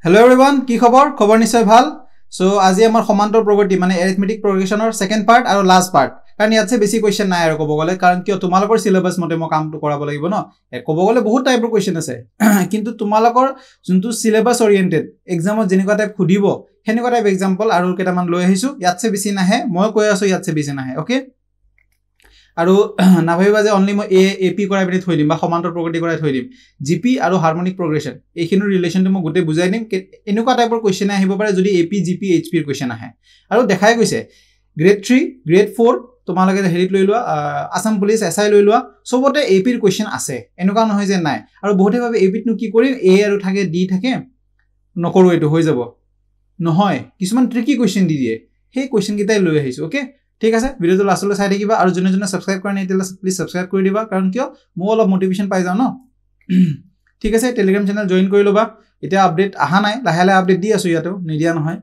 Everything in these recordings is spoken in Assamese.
Hello everyone, কি খবৰ? খবৰ নিশ্চয় ভাল। সো আজি আমাৰ সমান্তৰ প্ৰগতি মানে এৰিথমেটিক প্ৰগ্ৰেছনৰ সেকেন্ড পাৰ্ট আৰু লাষ্ট পাৰ্ট। কাৰণ ইয়াতছে বেছি কোৱেশ্চন নাই আৰু ক'ব গ'লে কাৰণ কিয় তোমালোকৰ সিলেবাস মতে মই কামটো কৰাব লাগিব ন। ক'ব গ'লে বহুত টাইপৰ কোৱেশ্চন আছে। কিন্তু তোমালোকৰ যোনটো সিলেবাস অৰিয়েন্টেড এক্সামত যেনেকুৱা টাইপ খুদিব হেনেকুৱা টাইপ এক্সাম্পল আৰু কেইটামান লৈ আহিছো। ইয়াতছে বেছি নাহে, মই কৈ আছো ইয়াতছে বেছি নাহে, ওকে? আৰু নাভাবিবা যে অনলি মই এপি কৰাই পিনে থৈ দিম বা সমান্তৰ প্ৰগতি কৰাই থৈ দিম। জিপি আৰু হাৰমনিক প্ৰগ্ৰেছন এইখিনিৰ ৰিলেশ্যনটো মই গোটেই বুজাই দিম। এনেকুৱা টাইপৰ কোৱেশ্চন আহিব পাৰে যদি এপি জিপি এইচপিৰ কোৱেশ্চন আহে। আৰু দেখাই গৈছে গ্ৰেড 3 গ্ৰেড 4 তোমালোকে হেৰিত লৈ লোৱা আসাম পুলিচ এসআই লৈ লোৱা সবতে এপিৰ কোৱেশ্চন আছে। এনেকুৱা নহয় যে নাই। আৰু বহুতে ভাবে এপিতনো কি কৰিম, এ আৰু থাকে ডি থাকে নকৰো এইটো হৈ যাব। নহয়, কিছুমান ট্ৰিকি কোৱেশ্চন দি দিয়ে। সেই কোৱেশ্চন কেইটাই লৈ আহিছো, ওকে? ঠিক আছে, ভিডিওটো লাষ্টলৈ চাই থাকিবা আৰু যোনে যোনে সাবস্ক্ৰাইব কৰা নাই তেতিয়ালে প্লিজ সাবস্ক্ৰাইব কৰি দিবা কাৰণ কিয় মই অলপ মোটিভেশন পাই যাও ন। ঠিক আছে, টেলিগ্ৰাম চেনেল জয়েন কৰি লবা। এতিয়া আপডেট আহা নাই, লাহে লাহে আপডেট দি আছো ইয়াতো, নিদিয়া নহয়।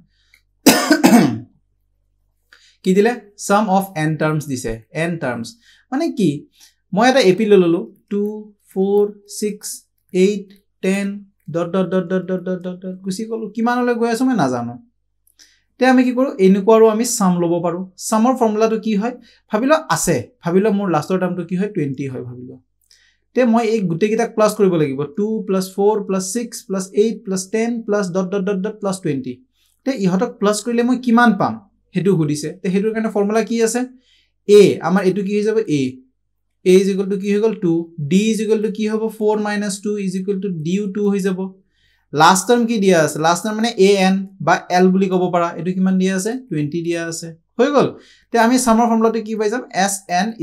কি দিলে? সাম অফ n টার্মস দিছে। n টার্মস মানে কি? মই এটা এপি ললো 2 4 6 8 10 dot dot dot dot dot dot dot গুছি গলো। কিমানলৈ গৈ আছো মই নাজানো। তে আমি কি কৰো এনেকুৱা আৰু আমি সাম লব পাৰো। সামৰ ফৰ্মুলাটো কি হয় ভাবিলো আছে, ভাবিলো মোৰ লাষ্টৰ টার্মটো কি হয় 20 হয় ভাবিলো। তে মই এই গুটে কিটা প্লাস কৰিব লাগিব 2 + 4 + 6 + 8 + 10 + ডট ডট ডট ডট + 20। তে ইহতক প্লাস কৰিলে মই কিমান পাম হেতু হুদিছে। তে হেতুৰ কাৰণে ফৰ্মুলা কি আছে? a আমাৰ এটো কি হৈ যাব a = কি হৈ গল 2, d = কি হ'ব 4 - 2 = du2 হৈ যাব। লাস্ট টার্ম কি দিয়া আছে? লাস্ট টার্ম মানে an বা l বুলি কব পাৰা। এটো কিমান দিয়া আছে? 20 দিয়া আছে। হৈ গল। তে আমি সামৰ ফৰ্মুলাটো কি পাই যাম? sn =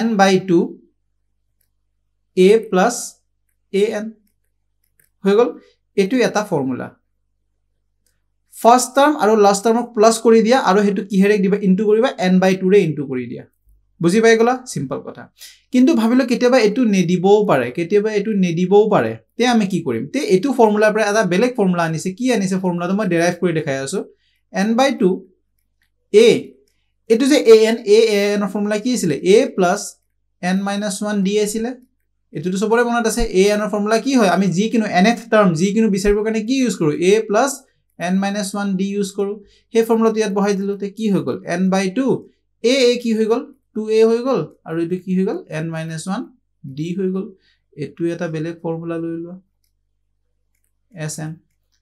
n/2 a plus an হৈ গল। এটো এটা ফৰ্মুলা। ফাৰ্স্ট টাৰ্ম আৰু লাস্ট টাৰ্মক প্লাস কৰি দিয়া আৰু হেতু কিহেৰে দিবা ইনটু কৰিবা n/2 ৰে ইনটু কৰি দিয়া। বুজি পাই গলা? সিম্পল কথা। কিন্তু ভাবিলো কেতিয়াবা এটু নেদিবও পাৰে, কেতিয়াবা এটু নেদিবও পাৰে। তে আমি কি কৰিম? তে এটু ফৰ্মুলাৰ পৰা এটা বেলেগ ফৰ্মুলা আনিছে। কি আনিছে ফৰ্মুলাটো মই ডেৰাইভ কৰি দেখাই আছো। n/2 a এটু যে an এর ফর্মুলা কি ছিল? a plus n minus 1 d আছিল। এটু তো সবৰে মনত আছে। an এৰ ফৰ্মুলা কি হয়? আমি যি কিনো nth টাৰ্ম যি কিনো বিচাৰিব কাৰণে কি ইউজ কৰো? a plus n minus 1 d use কৰো। হে ফর্মুলাটো ইয়াত বহাই দিলো। তে কি হৈ গল? n/2 a কি হৈ গল? 2a হৈ গল আৰু এটু কি হৈ গল? n minus 1 d হৈ গল। এটু এটা বেলেগ ফর্মুলা লৈ লোৱা sn।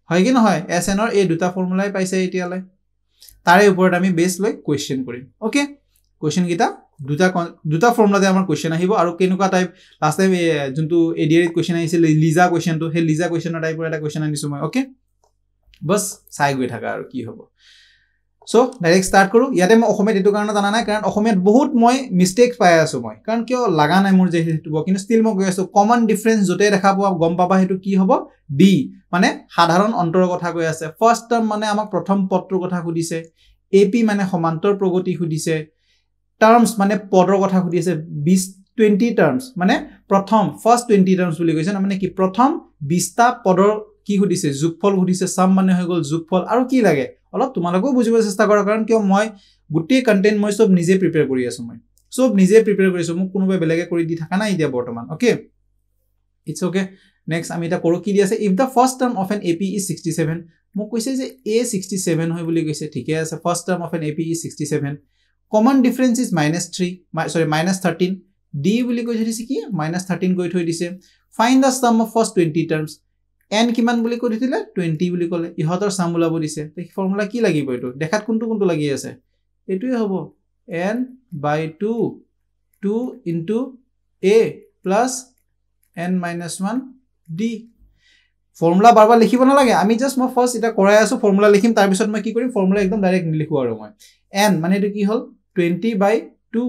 হয় কি নহয়? sn এৰ এই দুটা ফৰ্মুলাই পাইছে এতিয়ালৈ। তাৰে ওপৰত আমি বেস লৈ কোৱেশ্চন কৰিম, ওকে? কোৱেশ্চন কিটা দুটা ফৰ্মুলাতে আমাৰ কোৱেশ্চন আহিব আৰু কেনেকুৱা টাইপ লাষ্ট টাইম যোনটো এডিআৰ কোৱেশ্চন আহিছিল লিজা কোৱেশ্চনটো হে লিজা কোৱেশ্চনৰ টাইপৰ এটা কোৱেশ্চন আনিছো মই, ওকে? বস চাই গৈ থাকা আৰু কি হ'ব। সো ডাইৰেক্ট স্টাৰ্ট কৰো। ইয়াতে মই অসমীয়াত এটো কাৰণে জানা নাই কাৰণ অসমীয়াত বহুত মই মিস্টেকস পাই আছো মই। কাৰণ কিয় লাগা নাই মোৰ যে হেতু কিন্তু স্টিল মই গৈ আছো। কমন ডিফাৰেন্স যতে দেখা পোৱা গম পাবা হেতু কি হ'ব? d মানে সাধাৰণ অন্তৰৰ কথা কৈ আছে। ফাৰ্স্ট টাৰ্ম মানে আমাক প্ৰথম পদটোৰ কথা খুদিছে। এপি মানে সমান্তৰ প্ৰগতি খুদিছে। টাৰ্মস মানে পদৰ কথা খুদিছে। 20 টাৰ্মস মানে প্ৰথম ফাৰ্স্ট 20 টাৰ্মস বুলি কৈছে মানে কি প্ৰথম 20টা পদৰ কি খুদিছে? যোগফল খুদিছে। সাম মানে হৈ গল যোগফল। আৰু কি লাগে অলপ তোমালোকও বুজিব চেষ্টা কৰা কাৰণ কিয় মই গুটি কন্টেন্ট মই সব নিজে প্ৰিপেয়াৰ কৰি আছো। মই সব নিজে প্ৰিপেয়াৰ কৰিছো। মোক কোনোবাই বেলেগে কৰি দি থাকা নাই এতিয়া বৰ্তমান, ওকে? It's okay. নেক্সট আমি এটা কৰো কি দি আছে? If the first term of an AP is 67 মোক কৈছে যে a 67 হয় বুলি কৈছে। ঠিকে আছে, first term of an AP is 67। Common difference is -13 d বুলি কৈ দিছে কি? -13 কৈ থৈ দিছে। Find da sum of first 20 terms n কিমান বুলি কৈ দিলে? 20 বুলি ক'লে। ইহতৰ সাম ওলাব দিছে। তে ফৰ্মুলা কি লাগিব এটো? দেখাত কোনটো লাগি আছে? এটোই হ'ব n/2 2 into a plus n minus 1 d। Formula বারবার লিখিব না লাগে। আমি জাস্ট মই ফার্স্ট এটা কৰাই আছো ফৰ্মুলা লিখিম তাৰ পিছত মই কি কৰিম ফৰ্মুলা একদম ডাইৰেক্ট লিখো আৰু মই n মানে এটো কি হল 20/2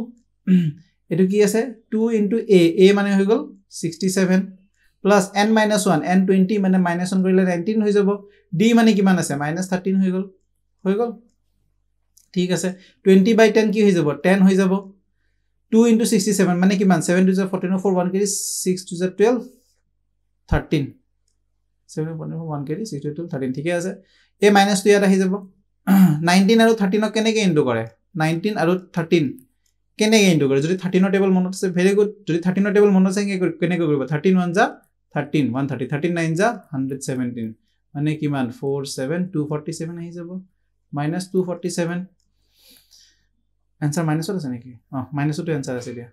এটো কি আছে 2 into a মানে হৈ গল 67 plus n minus 1 n 20 মানে -1 কৰিলে 19 হৈ যাব। d মানে কিমান আছে? -13 হৈ গল। ঠিক আছে, 20/10 কি হৈ যাব? 10 হৈ যাব। 2 into 67 মানে কিমান? 7 to the 14 4 1 carry 6 to the 12 13 7 1 carry 6 to 12 13 ঠিকে আছে। a minus 2 ইয়াত আহি যাব। 19 আৰু 13 কেনেকৈ ইনটু কৰে? 19 আৰু 13 কেনেকৈ ইনটু কৰে? যদি 13 টেবল মনত আছে ভেৰি গুড। যদি 13 টেবল মনত আছে কেনেকৈ কৰিব? 13 1 যা 13 130 13 9 যা 117 মানে কিমান 47 247 আহি যাব minus 247 answer minus আছে নেকি minus to answer আছে দিয়া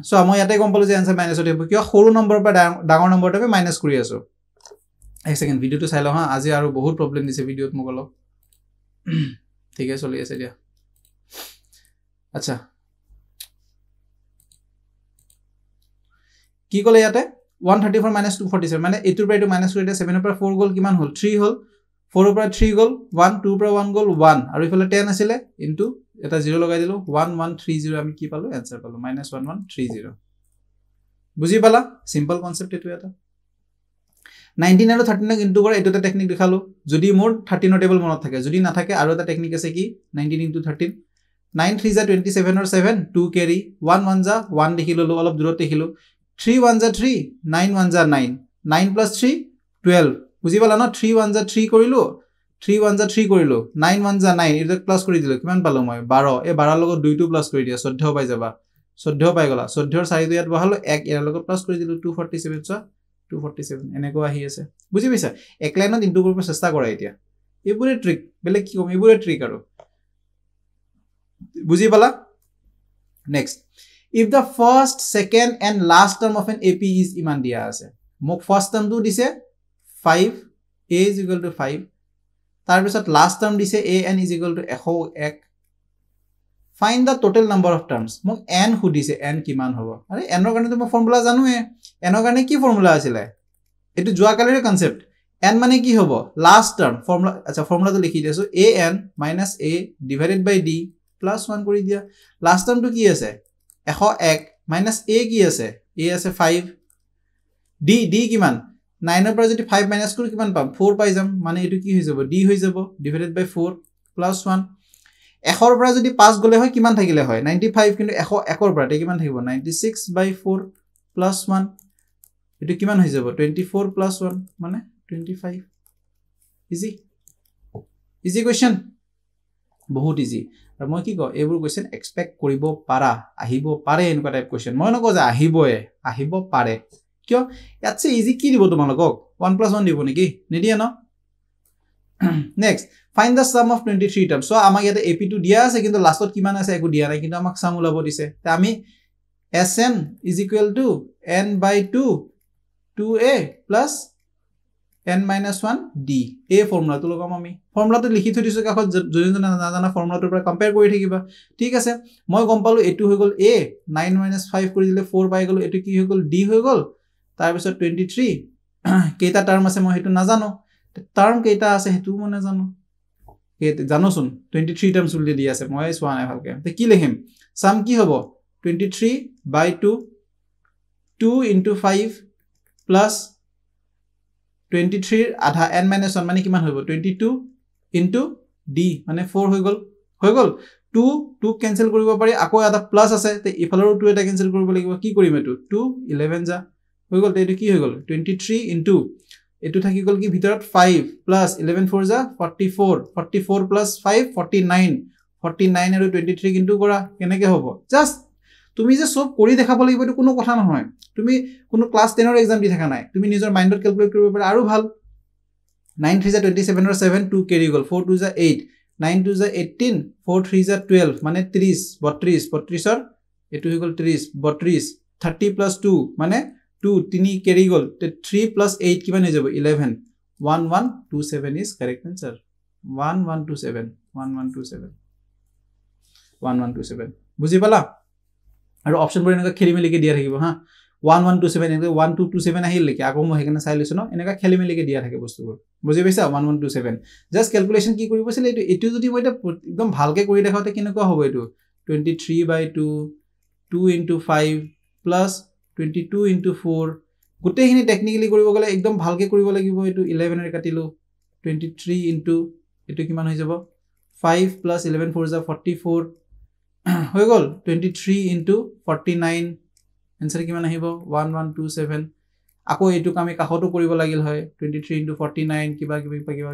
সো মই ইয়াতে গম পালো যে answer minus হ'ব কিয় সৰু নম্বৰ পৰা ডাঙৰ নম্বৰটাকে মাইনাস কৰি আছো এক সেকেন্ড ভিডিওটো চাই লও হা আজি আৰু বহুত প্ৰবলেম দিছে ভিডিওত মোক অলপ ঠিক আছে চলি আছে দিয়া আচ্ছা কি কলে ইয়াতে 134 minus 247 মানে এটোৰ পৰা এটো মাইনাস কৰি দিয়া 7 ৰ পৰা 4 গল কিমান হল 3 হল 4 ৰ পৰা 3 গল 1 2 ৰ পৰা 1 গল 1 আৰু ইফালে 10 আছিল ইনটু এটা 0 লগাই দিলো 1130 আমি কি পালো आंसर পালো -1130 বুজি পালা সিম্পল কনসেপ্ট এটো এটা 19 আৰু 13 ইনটু কৰা এটোটা টেকনিক দেখালো যদি মোৰ 13 টেবল মনত থাকে যদি না থাকে আৰু এটা টেকনিক আছে কি 19 ইনটু 13 9 3 যা 27 or 7 2 carry 1 1 যা 1 দেখি ললো অলপ দূৰত দেখিলো 3 1 যা 3 9 1 যা 9 9 plus 3 12 বুজি পালা না 3 1 যা 3 কৰিলো 3 1 যা 3 কৰিলো 9 1 যা 9 এটা প্লাস কৰি দিলো কিমান পালো মই 12 এই 12 লগত 2 2 প্লাস কৰি দিয়া 14 পাই যাবা 14 পাই গলা 14 ৰ 4 ইয়াত বহালো 1 এৰ লগত প্লাস কৰি দিলো 247 ছ 247 এনেকো আহি আছে বুজি পাইছা এক লাইনত ইনটু কৰিব চেষ্টা কৰা এতিয়া এইবোৰে ট্ৰিক বেলে কি কম এইবোৰে ট্ৰিক আৰু বুজি পালা next if the first second and last term of an ap is ইমান দিয়া আছে মোক ফার্স্ট টার্ম টু দিছে 5 a is equal to 5 তাৰ পিছত লাস্ট টার্ম দিছে an is equal to 101 find the total number of terms মোক n খুদিছে n কিমান হ'ব আৰে n ৰ কাৰণে তো মই ফৰ্মুলা জানোৱে n ৰ কাৰণে কি ফৰ্মুলা আছিল এটো জুৱা কালিৰ কনসেপ্ট n মানে কি হ'ব লাস্ট টার্ম ফর্মুলা আচ্ছা ফর্মুলাটো লিখি দিছো an - a divided by d + 1 কৰি দিয়া লাস্ট টার্ম তো কি আছে 101 minus a কি আছে a আছে 5 d কিমান 9 ৰ পৰা যদি 5 মাইনাস কৰো কিমান পাম 4 পাই যাম মানে এটো কি হৈ যাব d হৈ যাব ডিভাইডেড বাই 4 + 1 1 ৰ পৰা যদি 5 গলে হয় কিমান থাকিলে হয় 95 কিন্তু 101 ৰ পৰা তে কিমান থাকিব 96/4 + 1 এটো কিমান হৈ যাব 24 + 1 মানে 25 ইজি কোৱেশ্চন বহুত ইজি আৰু মই কি ক এবোৰ কোৱেশ্চন এক্সপেক্ট কৰিব পাৰা আহিব পাৰে এনেকুৱা টাইপ কোৱেশ্চন মই নক যে আহিব পাৰে কিয় ইয়াতছে ইজি কি দিব তোমালোকক 1 + 1 দিব নেকি নিদিয়ে ন next find the sum of 23 terms so আমাক ইয়াতে ap2 দিয়া আছে কিন্তু লাষ্টত কিমান আছে একো দিয়া নাই কিন্তু আমাক সাম উলাব দিছে তে আমি sn = n/2 2a + n - 1 d a ফর্মুলাটো লগাম আমি ফর্মুলাটো লিখি থৈ দিছো কাখত যদি না জানা ফৰ্মুলাটোৰ পৰা কম্পেয়াৰ কৰি থাকিবা ঠিক আছে মই গম পালো এটো হৈ গল a 9 - 5 কৰি দিলে 4 পাই গলো এটো কি হৈ গল d হৈ গল তাৰ পিছত 23 কেইটা টার্ম আছে মই হেতু না জানো টার্ম কেইটা আছে হেতু মই না জানো কেতে জানোছুন 23 টার্মস উল্লি দি আছে মই সোৱা নাই ভালকে তে কি লিখিম সাম কি হ'ব 23/2 2 * 5 plus 23 আধা n - 1 মানে কিমান হ'ব 22 into d মানে 4 হৈ গল 2 2 ক্যান্সেল কৰিব পাৰি আকৌ আধা প্লাস আছে তে ইফালৰ 2 এটা ক্যান্সেল কৰিব লাগিব কি কৰিম এটো 2 11 যা হৈ গল তে এটো কি হৈ গল 23 into এটো থাকি গল কি ভিতৰত 5 plus 11 4 যা 44 44 plus 5 49 49 আৰু 23 কিন্তু কৰা কেনেকে হ'ব জাস্ট তুমি যে সব কৰি দেখাব লাগিব এটো কোনো কথা নহয় তুমি কোনো ক্লাস 10 ৰ এক্সাম দি থাকা নাই তুমি নিজৰ মাইন্ডত ক্যালকুলেট কৰিব পাৰা আৰু ভাল 9 3 যা 27 or 7 2 carry গল 4 2 যা 8 9 2 যা 18 4 3 যা 12 মানে 30 32 32 ৰ এটো হৈ গল 30 32 30 plus 2 মানে 2 3 carry গল তে 3 plus 8 কিমান হৈ যাব 11 1127 is correct answer 1127 বুজি পালা আৰু অপচন বোৰ এনেকা খেলি মেলিকে দিয়া থাকিব হা 1127 এনেকা 1227 আহিল লেকি আকৌ মই হেকনে চাই লৈছো ন এনেকা খেলি মেলিকে দিয়া থাকে বস্তুবোৰ বুজি পাইছা 1127 জাস্ট ক্যালকুলেশন কি কৰিব আছিল এটো যদি মই একদম ভালকে কৰি দেখাওতে কেনেকুৱা হ'ব এটো 23/2 2 * 5 plus 22 * 4 গোটেইখিনি টেকনিক্যালি কৰিব গলে একদম ভালকে কৰিব লাগিব এটো 11 এৰ কাটিলো 23 into এটো কিমান হৈ যাব 5 plus 11 4 যা 44 হৈ গল 23 into 49 आंसर কিমান আহিব 1127 আকৌ এটো আমি কাখটো কৰিব লাগিল হয় 23 into 49 কিবা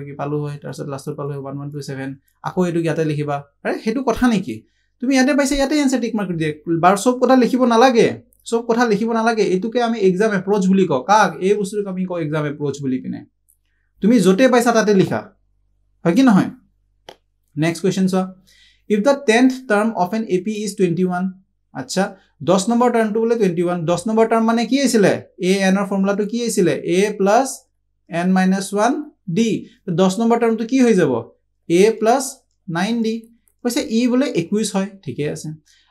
কি পালো হয় তাৰছত লাষ্টত পালো 1127 আকৌ এটো ইয়াতে লিখিবা আৰে হেতু কথা নেকি তুমি ইয়াতে পাইছা ইয়াতে आंसर টিক মাৰ্ক দিয়ে বাৰ সব কথা লিখিব নালাগে সব কথা লিখিব নালাগে এটুকে আমি এক্সাম এপ্ৰোচ বুলি কওঁ কাক এই বস্তুক আমি কওঁ এক্সাম এপ্ৰোচ বুলি পিনে তুমি যতে পাইছা তাতে লিখা হয় কি নহয় নেক্সট কোৱেশ্চন চোৱা if the 10th term of an AP is 21 আচ্ছা 10 নম্বৰ টাৰ্মটো বলে 21 10 নম্বৰ টাৰ্ম মানে কি আছিলে a n ৰ ফৰ্মুলাটো কি আছিলে a plus n minus 1 d 10 number টাৰ্মটো কি হৈ যাব a plus 9d কৈছে ই বলে 21 হয় ঠিকে আছে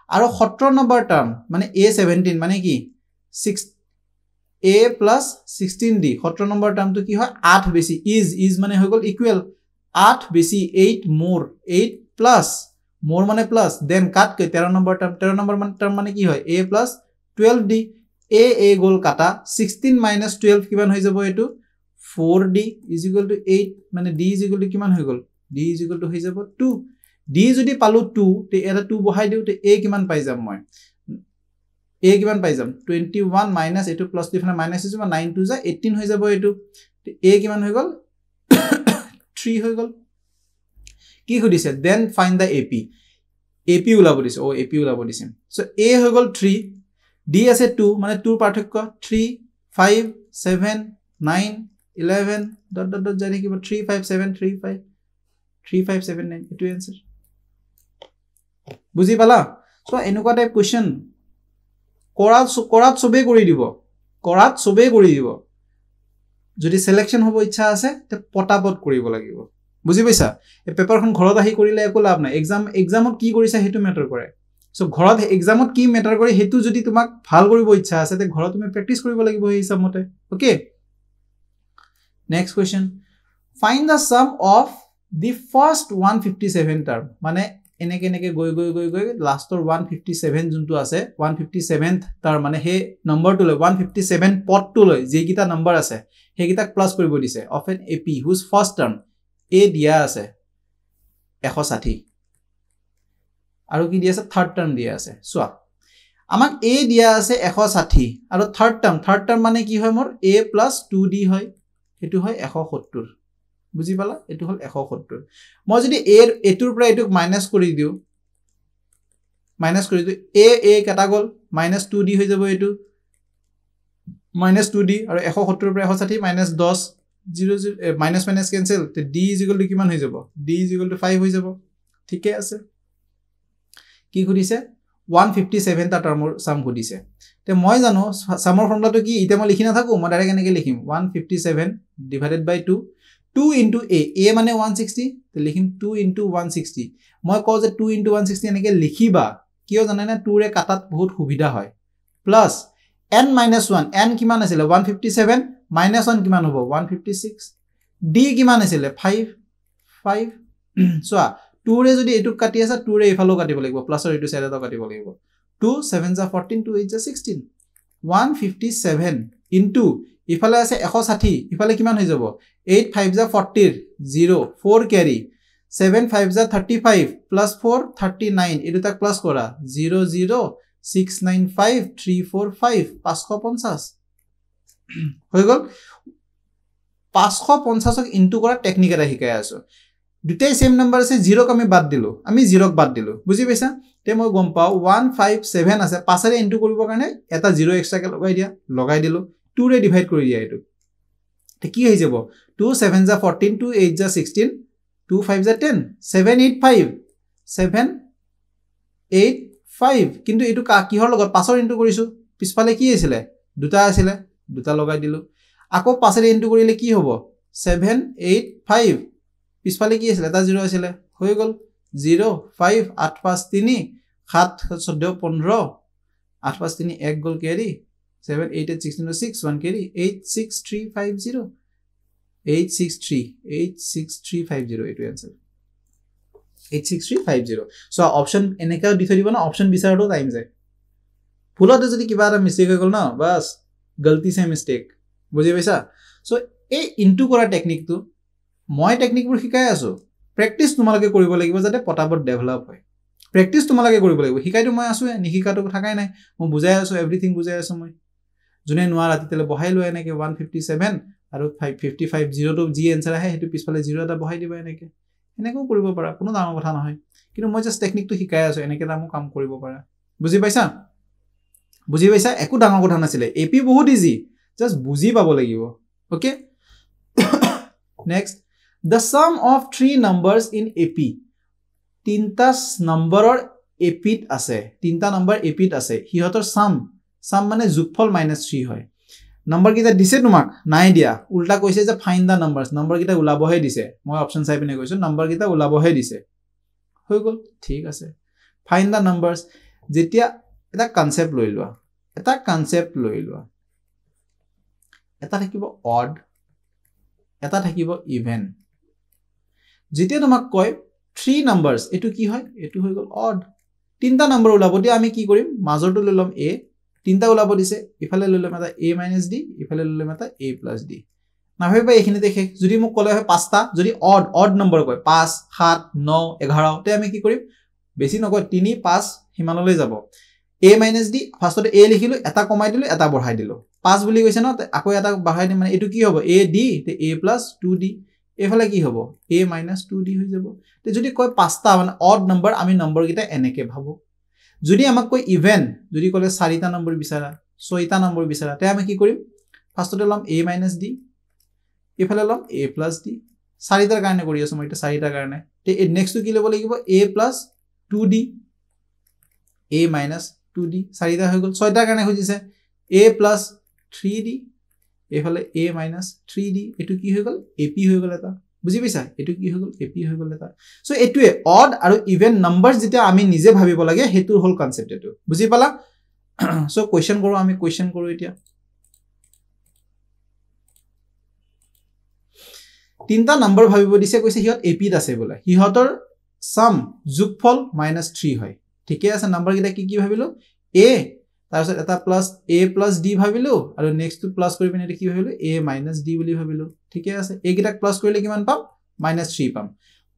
আৰু 17 নম্বৰ টাৰ্ম মানে a 17 মানে কি 6 a plus 16d 17 নম্বৰ টাৰ্মটো কি হয় 8 বেছি is মানে হৈ গল ইকুৱেল 8 বেছি 8 more 8 plus more মানে plus then কাট কে 13 নম্বৰ টাৰ্ম মানে কি হয় a plus 12d a গল কাটা 16 minus 12 কিমান হৈ যাব এটো 4d is equal to 8 মানে d is equal to কিমান হৈ গল d is equal to হৈ যাব 2 d যদি পালো 2 তে এটা 2 বহাই দিও তে a কিমান পাই যাম মই a কিমান পাই যাম 21 minus এটো প্লাস দিফানে মাইনাস হৈ যাব 9 2 যা 18 হৈ যাব এটো তে a কিমান হৈ গল 3 হৈ গল কি খুদিছে then find the ap উলাব দিছে ও ap উলাব দিছে সো a হৈ গল 3 d আছে 2 মানে 2 পাৰ্থক্য 3 5 7 9 11 ডট ডট ডট জানি কিবা 3 5 7 3 5 3 5 7 9 এটো आंसर বুজি পালা সো এনেকুৱা টাইপ কোৱেশ্চন কৰাত সবে কৰি দিব যদি সিলেকশন হ'ব ইচ্ছা আছে তে পটাপট কৰিব লাগিব বুজি পাইছা এই পেপাৰখন ঘৰত আহি কৰিলে একো লাভ নাই এক্সামত কি কৰিছা হেতু মেটাৰ কৰে সো ঘৰত এক্সামত কি মেটাৰ কৰে হেতু যদি তোমাক ভাল কৰিব ইচ্ছা আছে তে ঘৰত তুমি প্ৰেক্টিস কৰিব লাগিব এই হিচাপমতে okay next question find da sum of the first 157 term মানে এনেকে গৈ লাষ্টৰ 157 যোনটো আছে 157th টাৰ্ম মানে হে নম্বৰটো লৈ 157 পদটো লৈ যে কিটা নম্বৰ আছে হেগিটাক প্লাস কৰিব দিছে অফ এন এপি হুজ ফাৰ্স্ট টাৰ্ম a দিয়া আছে 160 আৰু কি দিয়া আছে থাৰ্ড টাৰ্ম দিয়া আছে সোয়া আমাক a দিয়া আছে 160 আৰু থাৰ্ড টাৰ্ম মানে কি হয় মোৰ a + 2d হয় এটো হয় 170 বুজি পালা এটো হল 170 মই যদি a এটোৰ পৰা এটোক মাইনাস কৰি দিও a কাটা গল -2d হৈ যাব এটো -2d আৰু 170 পৰা 160 -10 0 minus cancel তে d is equal to কিমান হৈ যাব d is equal to 5 হৈ যাব ঠিকে আছে কি খুদিছে 157 টা টাৰ্মৰ সাম খুদিছে তে মই জানো সামৰ ফৰ্মুলাটো কি ইতে মই লিখি না থাকো মই ডাইৰেক্ট এনেকে লিখিম 157 divided by 2 into a মানে 160 তে লিখিম 2 into 160 মই কও যে 2 into 160 এনেকে লিখিবা কিয় জানা না 2 ৰে কাটাত বহুত সুবিধা হয় প্লাস n minus 1 n কিমান আছিল 157 minus 1 কিমান হ'ব 156 d কিমান আছিল 5 সোয়া 2 ৰে যদি এটুক কাটি আছে 2 ৰে ইফালো কাটিব লাগিব প্লাসৰ এটু সাইডত কাটিব লাগিব 2 7 * 14 2 8 * 16 157 into ইফালে আছে 160 ইফালে কিমান হৈ যাব 8 5 * 40 0 4 carry 7 5 * 35 plus 4 39 এটু তাক প্লাস কৰা 0 0 695 345 550 হৈ গল 550 ক ইনটু কৰা টেকনিক এটা শিকাই আছো দুটাই সেম নাম্বার আছে 0 ক আমি বাদ দিলো বুজি পাইছা তে মই গম পাও 157 আছে পাছৰে ইনটু কৰিব কাৰণে এটা 0 এক্সট্ৰা কে লগাই দিলো 2 ৰে ডিভাইড কৰি দিয়া এটো তে কি হৈ যাব 2 7 * 14 2 8 * 16 2 5 * 10 7 8 5 কিন্তু এটো কিহৰ লগত পাছৰ ইনটু কৰিছো পিছফালে কি আছিল দুটা লগাই দিলো আকৌ পাছৰে ইনটু কৰিলে কি হ'ব 7 8 5 পিছফালে কি আছিল এটা 0 আছিল হৈ গল 0 5 8 5 3 7 14 15 8 5 3 1 গল কেৰি 7 8 8 16 6 1 carry 86350 86350 এটো आंसर 86350 সো অপশন এনেকা দি থৈ দিব না অপশন বিচাৰটো টাইম যায় ভুলতে যদি কিবা এটা মিস্টেক হৈ গল না বাস গলতি সে মিস্টেক বুজি পাইছা সো এই ইনটু কৰা টেকনিকটো মই টেকনিকবোৰ শিকাই আছো প্ৰেক্টিস তোমালকে কৰিব লাগিব যাতে পটাপট ডেভেলপ হয় প্ৰেক্টিস তোমালকে কৰিব লাগিব শিকাইটো মই আছো নিশিকাটো থাকাই নাই মই বুজাই আছো এভৰিথিং বুজাই আছো মই জুনে নোৱা ৰাতিতে বহাই লৈ এনেকে 157 আৰু 550 টো জি आंसर আহে হেতু পিছফালে 0 এটা বহাই দিবা এনেকৈ কৰিব পাৰা কোনো ডাঙৰ কথা নহয় কিন্তু মই জাস্ট টেকনিকটো শিকাই আছো এনেকে নামো কাম কৰিব পাৰা বুজি পাইছা বুজি পাইছা একো ডাঙৰ কথা নাছিলে এপি বহুত ইজি জাস্ট বুজি পাব লাগিব okay next the sum of three numbers in ap তিনটা নম্বৰৰ এপিত আছে তিনটা নম্বৰ এপিত আছে হিহতৰ সাম মানে যোগফল -3 হয় নম্বৰ কিটা দিছে তোমাক নাই দিয়া উল্টা কৈছে যে ফাইন্ড দা নাম্বাৰস নম্বৰ কিটা উলাবহে দিছে মই অপচন চাই পিনে কৈছো নম্বৰ কিটা উলাবহে দিছে হৈ গল ঠিক আছে ফাইন্ড দা নাম্বাৰস যেতিয়া এটা কনসেপ্ট লৈ লোৱা এটা থাকিব অড এটা থাকিব ইভেন যেতিয়া তোমাক কয় 3 নাম্বাৰস এটো কি হয় এটো হৈ গল অড তিনটা নম্বৰ উলাব দিয়া আমি কি কৰিম মাজৰটো লৈ লম a তিনটা উলাব দিছে ইফালে লৈ লম এটা a - d ইফালে লৈ লম এটা a + d না ভাবিবা এখিনি দেখে যদি মোক কলে হয় পাঁচটা যদি অড নম্বৰ কয় 5 7 9 11 তে আমি কি কৰিম বেছি নকয় 3 5 হিমানলৈ যাব a - d ফাৰ্ষ্টতে a লিখিলো এটা কমাই দিলো এটা বঢ়াই দিলো 5 বুলি কৈছে ন আকৌ এটা বঢ়াই দিম মানে এটো কি হ'ব a d তে a + 2d এফালে কি হ'ব a - 2d হৈ যাব তে যদি কয় পাঁচটা মানে অড নম্বৰ আমি নম্বৰ কিটা এনেকে ভাবো যদি আমাক কয় ইভেন যদি কলে 4টা নম্বৰ বিচাৰা 6টা নম্বৰ বিচাৰা তে আমি কি কৰিম ফাৰ্ষ্টতে লম a - d এফালে লম a + d 4টাৰ কাৰণে কৰি আছো মই এটা 4টাৰ কাৰণে তে নেক্সটটো কি ল'ব লাগিব a + 2d a - 2d 4টা হৈ গল 6টাৰ কাৰণে খুজিছে a + 3d এফালে a - 3d এটো কি হৈ গল ap হৈ গল এটা বুজি পাইছা এটো কি হৈ গল ap হৈ গল এটা সো এটোৱে অড আৰু ইভেন নাম্বাৰস যেটা আমি নিজে ভাবিব লাগে হেতু হল কনসেপ্ট এটো বুজি পালা সো কোৱেশ্চন কৰো আমি কোৱেশ্চন কৰো এতিয়া তিনটা নম্বৰ ভাবিব দিছে কৈছে হিহত এপিত আছে বলে হিহতৰ সাম যোগফল -3 হয় ঠিকে আছে নম্বৰ কিটা কি ভাবিলো a তাৰপিছত এটা প্লাস a + d ভাবিলো আৰু নেক্সট টু প্লাস কৰি পিনে কি ভাবিলো a - d বুলি ভাবিলো ঠিকে আছে এই কিটা প্লাস কৰিলে কিমান পাম -3 পাম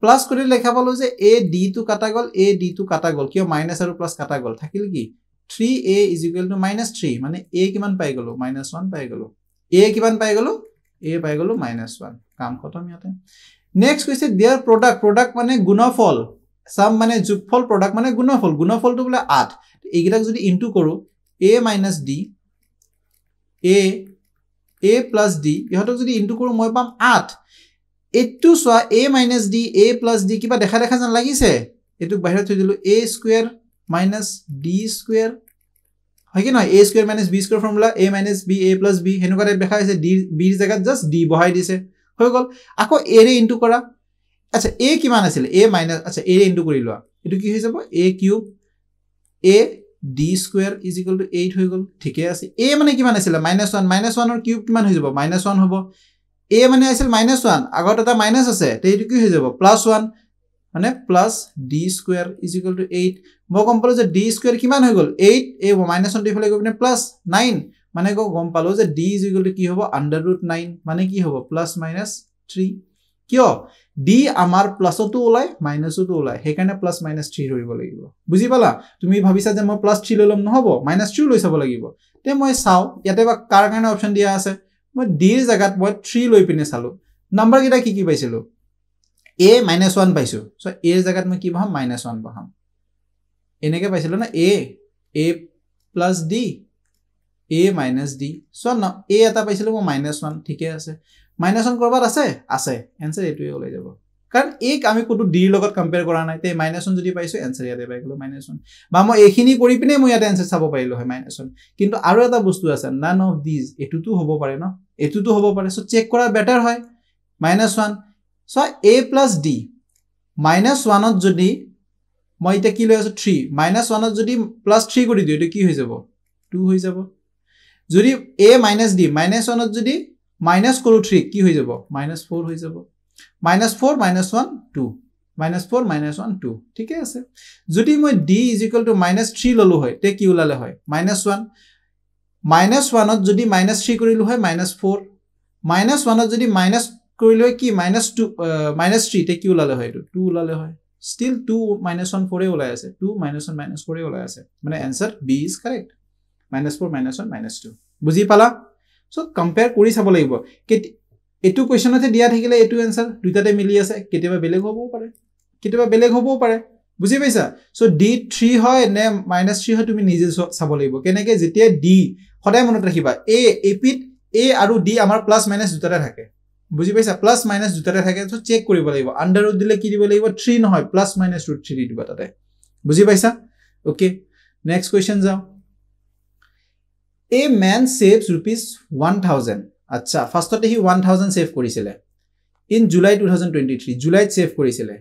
প্লাস কৰি লেখা পালো যে a d টু কাটা গল a d টু কাটা গল কিয় মাইনাস আৰু প্লাস কাটা গল থাকিল কি 3a = -3 মানে a কিমান পাই গলো -1 পাই গলো a কিমান পাই গলো a পাই গলো -1 কাম খতম ইয়াতে নেক্সট কৈছে देयर প্ৰডাক্ট মানে গুণফল সাম মানে যোগফল প্ৰডাক্ট মানে গুণফলটো বলে 8 এইগিটা যদি ইনটু কৰো a - d a + d ইহতক যদি ইনটু কৰো মই পাম 8 এটো সোয়া a - d a + d কিবা দেখা যেন লাগিছে এটো বাহিৰত থৈ দিলো a² - d² হয় কি নহয় a² - b² formula a - b a + b হেনুকা টাইপ দেখা আছে d b ৰ জায়গাত জাস্ট d বহাই দিছে হৈ গল আকৌ a ৰে ইনটু কৰা আচ্ছা a কিমান আছিল a - আচ্ছা a ৰে ইনটু কৰি লোৱা এটো কি হৈ যাব a³ a d² = 8 হৈ গল ঠিকে আছে a মানে কিমান আছিল -1 ৰ কিউব কিমান হৈ যাব -1 হ'ব a মানে আছিল -1 আগত এটা মাইনাস আছে তে এটো কি হৈ যাব +1 মানে +d² = 8 মই গম পালো যে d² কিমান হৈ গল 8 এই -1 টো ইফালে গৈ পিনে +9 মানে গম পালো যে d = কি হ'ব √9 মানে কি হ'ব +-3 কিয় d আমাৰ প্লাসটো ওলাই মাইনাসটো ওলাই হেকাৰণে +-3 ধৰিব লাগিব বুজি পালা তুমি ভাবিছা যে মই +3 ললম নহব -3 লৈ চাব লাগিব তে মই চাও ইয়াতে বা কাৰ কাৰণে অপচন দিয়া আছে মই d ৰ জায়গাত মই 3 লৈ পিনে চালো নাম্বাৰ কিটা কি পাইছিলো a - 1 পাইছো সো a ৰ জায়গাত মই কি বহাম -1 বহাম এনেকে পাইছিলো না a + d a - d so না a এটা পাইছিলো মই -1 ঠিকে আছে -1 কৰবাত আছে आंसर এটোই ওলাই যাব কাৰণ এক আমি কোটো d ৰ লগত কম্পেয়াৰ কৰা নাই তে -1 যদি পাইছো आंसर ইয়াতে পাই গলো -1 বা মই এখিনি কৰি পিনে মই ইয়াতে आंसर চাব পাৰিলো হয় -1 কিন্তু আৰু এটা বস্তু আছে নান অফ দিস এটুটো হ'ব পাৰে ন এটুটো হ'ব পাৰে সো চেক কৰা বেটাৰ হয় -1 সো a + d -1 ত যদি মই এটা কি লৈ আছো 3 -1 ত যদি +3 কৰি দিও এটো কি হৈ যাব 2 হৈ যাব যদি a - d -1 ত যদি মাইনাস কৰো 3 কি হৈ যাব -4 হৈ যাব -4 - 1 2 -4 - 1 2 ঠিকে আছে যদি মই d = -3 ললো হয় তে কি ওলালে হয় -1 -1 ত যদি -3 কৰিলো হয় -4 -1 ত যদি মাইনাস কৰিলো হয় কি -2 -3 তে কি ওলালে হয় এটো 2 ওলালে হয় still 2 - 1 4 ওলাই আছে 2 - 1 - 4 ওলাই আছে মানে आंसर b is correct -4 - 1 -2 বুজি পালা সো কম্পেয়াৰ কৰি চাব লাগিব এটো কোৱেশ্চনতে দিয়া থাকিলে এটো आंसर দুটাতে মিলি আছে কেতিয়াবা বেলেগ হ'বও পাৰে বুজি পাইছা সো d3 হয় নে -3 হয় তুমি নিজে চাব লাগিব কেনেকে যেতিয়া d সদায় মনত ৰাখিবা a এপিত a আৰু d আমাৰ প্লাস মাইনাস দুটাতে থাকে বুজি পাইছা প্লাস মাইনাস দুটাতে থাকে সো চেক কৰিব লাগিব আন্ডাৰ ৰুট দিলে কি দিব লাগিব 3 নহয় প্লাস মাইনাস ৰুট 3 দিবা তাতে বুজি পাইছা ওকে নেক্সট কোৱেশ্চন যাও a man saves rupees 1000 আচ্ছা ফাৰ্ষ্টতে হি 1000 সেভ কৰিছিলে in July 2023 July সেভ কৰিছিলে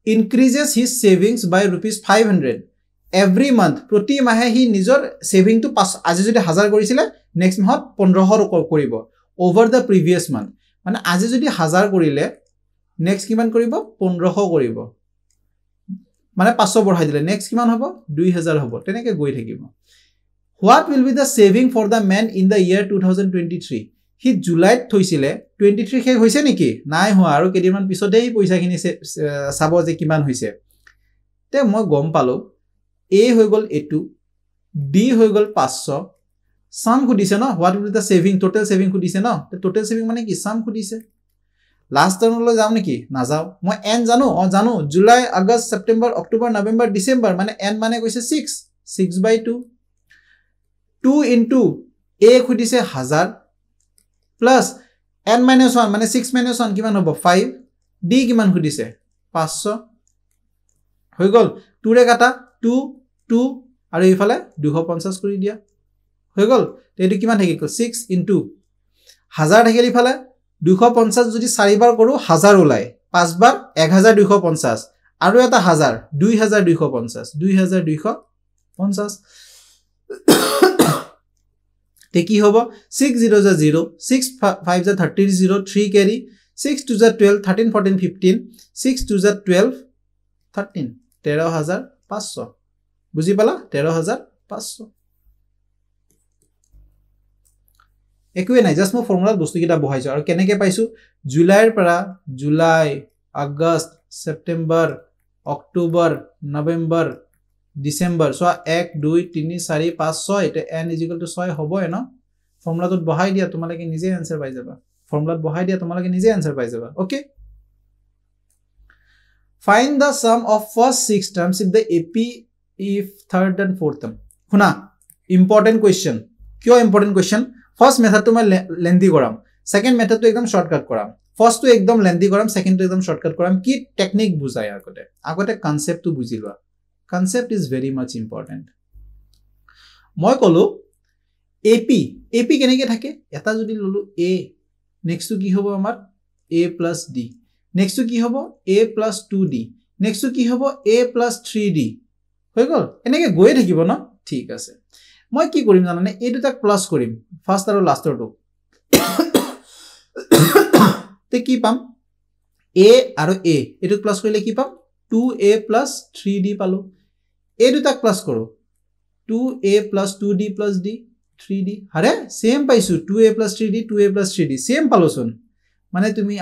increases his savings by rupees 500 every month প্ৰতি মাহে হি নিজৰ সেভিং টু আজি যদি 1000 কৰিছিলে নেক্সট মাহত 1500 কৰিব over the previous month মানে আজি যদি 1000 কৰিলে নেক্সট কিমান কৰিব 1500 কৰিব মানে 500 বঢ়াই দিলে নেক্সট কিমান হ'ব 2000 হ'ব তেনেকে গৈ থাকিব what will be the saving for the man in the year 2023 হি জুলাইত থৈছিলে 23 শেষ হৈছে নেকি নাই হোৱা আৰু কেদিনমান পিছতেই পইচাখিনি চাব যে কিমান হৈছে তে মই গম পালো a হৈ গল a2 d হৈ গল 500 সাম খুদিছে ন what will be the saving total saving খুদিছে ন তে total saving মানে কি সাম খুদিছে লাষ্ট টাৰ্মলৈ যাও নেকি না যাও মই n জানো জানো জুলাই আগষ্ট সেপ্টেম্বৰ অক্টোবৰ নৱেম্বৰ ডিসেম্বৰ মানে n মানে কৈছে 6/2 2 into a খুদিছে 1000 plus n minus 1 মানে 6 minus 1 কিমান হ'ব 5 d কিমান খুদিছে 500 হৈ গল 2 ৰে কাটা 2 2 আৰু ইফালে 250 কৰি দিয়া হৈ গল তেটো কিমান থাকি গল 6 into 1000 থাকিল ইফালে 250 যদি 4 বাৰ কৰো 1000 ওলাই 5 বাৰ 1250 আৰু এটা 1000 2250 2250 তে কি হ'ব 6 0 0 6 5 30 0 3 carry 6 2 12 13 14 15 6 2 12 13 13500 বুজি পালা 13500 একোৱে নাই জাস্ট মই ফৰ্মুলাত বস্তু কিটা বহাইছো আৰু কেনেকে পাইছো জুলাইৰ পৰা July August September October November December so 1 2 3 4 5 6 এটা n = 6 হবই ন ফৰ্মুলাত বহাই দিয়া তোমালকে নিজে आंसर পাই যাবা ফৰ্মুলাত বহাই দিয়া তোমালকে নিজে आंसर পাই যাবা okay find the sum of first 6 terms if the ap if third and fourth term শুনা important question কিয় important question first method to মই lengthy কৰাম second method to একদম shortcut কৰাম first to একদম lengthy কৰাম second to একদম shortcut কৰাম কি technique বুজায় আগতে concept to বুজি লোৱা concept is very much important মই কলো ap কেনেকে থাকে এটা যদি ললো a next to কি হ'ব আমাৰ a plus d next to কি হ'ব a plus 2d next to কি হ'ব a plus 3d হৈ গল এনেকে গৈ থাকিব ন ঠিক আছে মই কি কৰিম জানানে এই দুটাক প্লাস কৰিম ফাৰ্স্ট আৰু লাষ্টৰটো তে কি পাম a আৰু a এটো প্লাস কৰিলে কি পাম 2a plus 3d পালো এই দুটাক প্লাস কৰো 2a plus 2d plus d 3d আরে সেম পাইছো 2a plus 3d 2a plus 3d same পালোছন মানে তুমি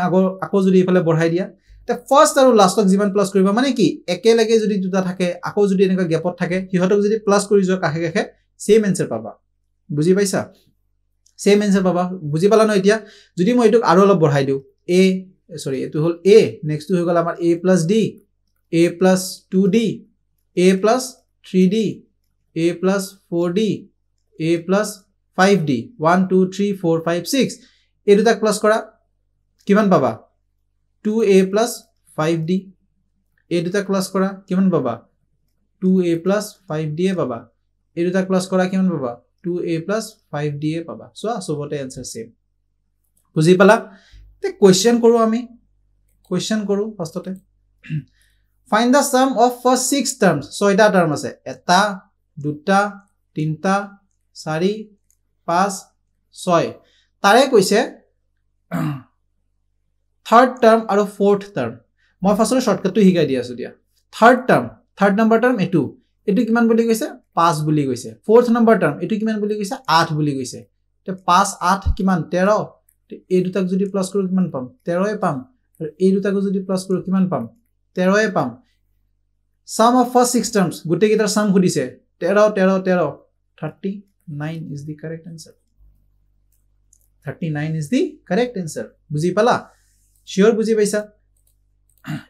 আকৌ যদি ইফালে বঢ়াই দিয়া তে ফার্স্ট আৰু লাষ্টক যিমান প্লাস কৰিবা মানে কি একে লাগে যদি দুটা থাকে আকৌ যদি এনেকা গ্যাপত থাকে হিহতক যদি প্লাস কৰি যোৱা কাহে কাহে সেম आंसर পাবা বুজি পাইছা সেম आंसर পাবা বুজি পালা ন এতিয়া যদি মই এটুক আৰু অলপ বঢ়াই দিও a সৰি এটো হল a নেক্সট হৈ গল আমাৰ a plus d a plus 2d a plus 3d a plus 4d a plus 5d 1 2 3 4 5 6 এই দুটাক প্লাস কৰা কিমান পাবা 2a plus 5d এই দুটাক প্লাস কৰা কিমান পাবা 2a plus 5d পাবা এই দুটাক প্লাস কৰা কিমান পাবা 2a plus 5d পাবা সো সবতে आंसर সেম বুজি পালা তে কোৱেশ্চন কৰো আমি কোৱেশ্চন কৰো ফাৰ্ষ্টতে find the sum of first 6 terms ছয়টা টাৰ্ম আছে এটা দুটা তিনটা 4 5 6 তাৰে কৈছে থাৰ্ড টাৰ্ম আৰু ফোৰ্থ টাৰ্ম মই ফাৰ্ষ্টতে শৰ্টকাটটো হিকাই দি আছো দিয়া থাৰ্ড নাম্বাৰ টাৰ্ম এটো কিমান বুলি কৈছে 5 বুলি কৈছে ফোৰ্থ নাম্বাৰ টার্ম এটো কিমান বুলি কৈছে 8 বুলি কৈছে তে 5 8 কিমান 13 তে এই দুটাক যদি প্লাস কৰো কিমান পাম 13 এ পাম আৰু এই দুটাক যদি প্লাস কৰো কিমান পাম 13 এ পাম sum of first 6 terms গুটে কিটাৰ sum খুদিছে 13 13 13 39 is the correct answer 39 is the correct answer বুজি পালা শিওর বুজি পাইছা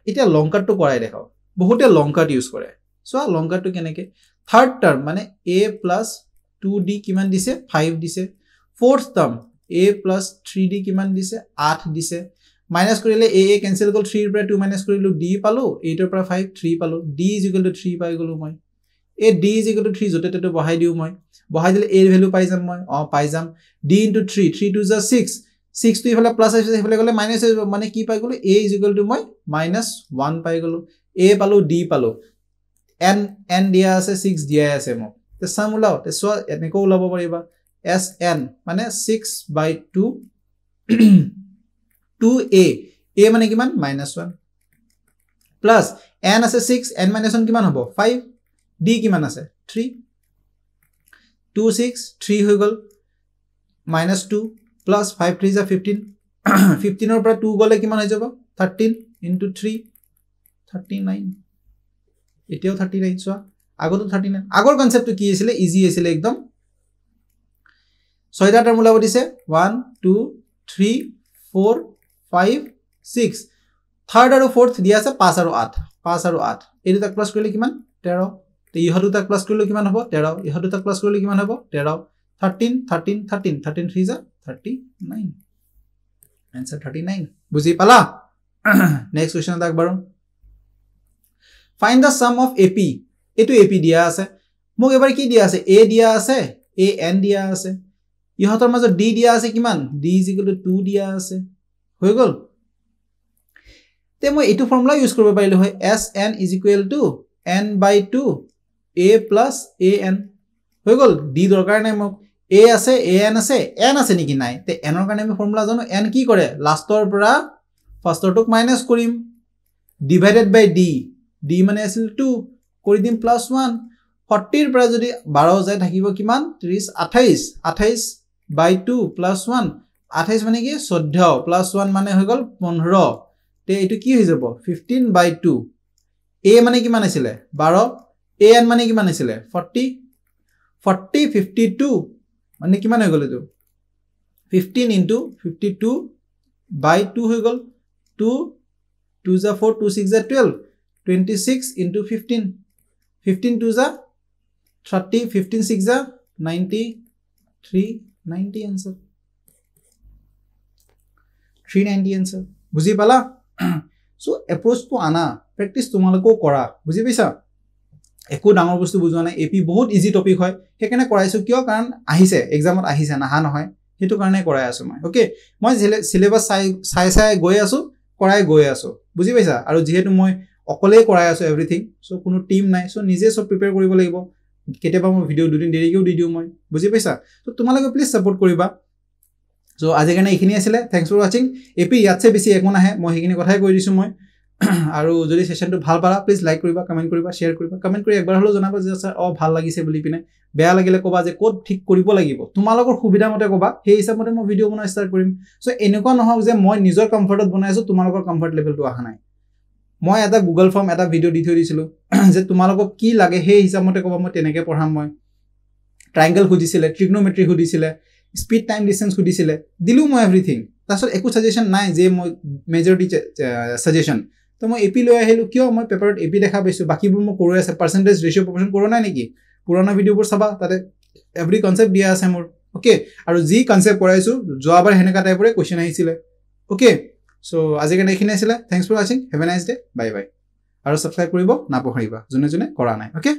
এটা লং কাটটো কৰাই দেখাও বহুতে লং কাট ইউজ কৰে সো লং কাটটো কেনেকে থাৰ্ড টাৰ্ম মানে a plus 2d কিমান দিছে 5 দিছে fourth term a plus 3d কিমান দিছে 8 দিছে মাইনাস কৰিলে a কেনসেল গল 3 ৰ পৰা 2 মাইনাস কৰিলো d পালো 8 ৰ পৰা 5 3 পালো d = 3 পাই গলো মই a d = 3 জতে ততে বহাই দিও মই বহাই দিলে a ৰ ভ্যালু পাই যাম মই পাই যাম d * 3 3 2 = 6 6 to ইফালে প্লাস আছে ইফালে গলে মাইনাস মানে কি পাই গলো a = মই -1 পাই গলো a পালো d পালো n দিয়া আছে 6 দিয়া আছে মোক তে সাম উলাও তে সো এনেকৈ উলাব পাৰিবা sn মানে 6/2 2a a মানে কিমান -1 প্লাস n আছে 6 n - 1 কিমান হ'ব 5 d কিমান আছে 3 2 6 3 হৈ গল -2 plus 5 3 is 15 15 ৰ পৰা 2 গলে কিমান হৈ যাব 13 into 3 39 এতিয়াও 39 সো আগতো 39 আগৰ কনসেপ্টটো কি আছিল ইজি আছিল একদম ছয়টা টাৰ্ম ওলাব দিছে 1 2 3 4 5 6 থাৰ্ড আৰু ফোৰ্থ দিয়া আছে 5 আৰু 8 এই দুটা প্লাস কৰিলে কিমান 13 তে ইহ দুটা প্লাস কৰিলে কিমান হ'ব 13 ইহ দুটা প্লাস কৰিলে কিমান হ'ব 13 13 13 13 13 3 is 39 answer 39 বুজি পালা নেক্সট কোৱেশ্চন দাক বাৰো find the sum of ap এটো ap দিয়া আছে মোক এবাৰ কি দিয়া আছে a দিয়া আছে a n দিয়া আছে ইহতৰ মাজত d দিয়া আছে কিমান d = 2 দিয়া আছে হৈ গল তে মই এটো ফৰ্মুলা ইউজ কৰিব পাৰিলো হয় sn = n/2 a plus an হৈ গল d দৰকাৰ নাই মোক a আছে an আছে n আছে নেকি নাই তে n ৰ কাৰণে আমি ফৰ্মুলা জানো n কি কৰে লাষ্টৰ পৰা ফাৰ্ষ্টৰটোক মাইনাস কৰিম ডিভাইডেড বাই d d মানে আছিল 2 কৰি দিম +1 40 ৰ পৰা যদি 12 যায় থাকিব কিমান 30 28 28/2 +1 28 মানে কি 14 +1 মানে হৈ গল 15 তে এটো কি হৈ যাব 15/2 a মানে কিমান আছিল 12 an মানে কিমান আছিল 40 40 52 মানে কিমান হৈ গল এটো 15 into 52/2 হৈ গল 2 2 * 4 2 6 = 12 26 into 15 15 2 * 30 15 6 * 93 90 answer 390 answer বুজি পালা সো এপ্ৰোচ তো আনা প্ৰেক্টিস তোমালকো কৰা বুজি পাইছা একো ডাঙৰ বস্তু বুজোৱা নাই এপি বহুত ইজি টপিক হয় হেকানে কৰাইছো কিয় কাৰণ আহিছে এক্সামত আহিছে না নহয় হেতু কাৰণে কৰাই আছো মই ওকে মই সিলেবাস চাই গৈ আছো কৰাই গৈ আছো বুজি পাইছা আৰু যেহেতু মই অকলে কৰাই আছো এভৰিথিং সো কোনো টিম নাই সো নিজে সব প্ৰিপেয়াৰ কৰিব লাগিব কেতিয়াবা মই ভিডিও দুদিন দেৰিকেও দি দিও মই বুজি পাইছা তো তোমালোকে প্লিজ সাপোৰ্ট কৰিবা সো আজি কাৰণে এইখিনি আছিল থ্যাঙ্কস ফৰ ওয়াচিং এপি ইয়াতছে বেছি একো নাহে মই এইখিনি কথাই কৈ দিছো মই আৰু যদি সেশনটো ভাল পালা প্লিজ লাইক কৰিবা কমেন্ট কৰিবা শেয়াৰ কৰিবা কমেন্ট কৰি একবাৰ হলো জনাবা যে স্যাৰ ভাল লাগিছে বুলি পিনে বেয়া লাগিলে কবা যে কোড ঠিক কৰিব লাগিব তোমালোকৰ সুবিধা মতে কবা সেই হিচাপতে মই ভিডিও বনোৱা ষ্টাৰ্ট কৰিম সো এনেকুৱা নহওক যে মই নিজৰ কমফৰ্টত বনাইছো তোমালোকৰ কমফৰ্ট লেভেলটো আহা নাই মই এটা গুগল ফৰ্ম এটা ভিডিও দি থৈ দিছিলো যে তোমালোকক কি লাগে সেই হিচাপতে কবা মই তেনেকে পঢ়াম মই ট্ৰায়াঙ্গল খুজিছিলে ট্ৰিগনোমেট্ৰি খুজিছিলে স্পীড টাইম ডিসটেন্স খুজিছিলে দিলু মই এভৰিথিং তাছত একো সাজেশন নাই যে মই মেজৰিটি সাজেশন তো মই এপি লৈ আহিলো কিয় মই পেপাৰত এপি দেখা পাইছো বাকিবোৰ মই কৰি আছে পাৰ্সেন্টেজ ৰেশিও প্ৰপোৰ্শন কৰা নাই নেকি পুৰণা ভিডিওবোৰ চাবা তাতে এভৰি কনসেপ্ট দিয়া আছে মোৰ ওকে আৰু যি কনসেপ্ট কৰাইছো জৱাবাৰ হেনেকা টাইপৰে কোৱেশ্চন আহিছিলে ওকে সো আজি কাৰণে এইখিনি আছিল thanks for watching have a nice day bye bye আৰু সাবস্ক্ৰাইব কৰিব নাপাহৰিবা জনে জনে কৰা নাই ওকে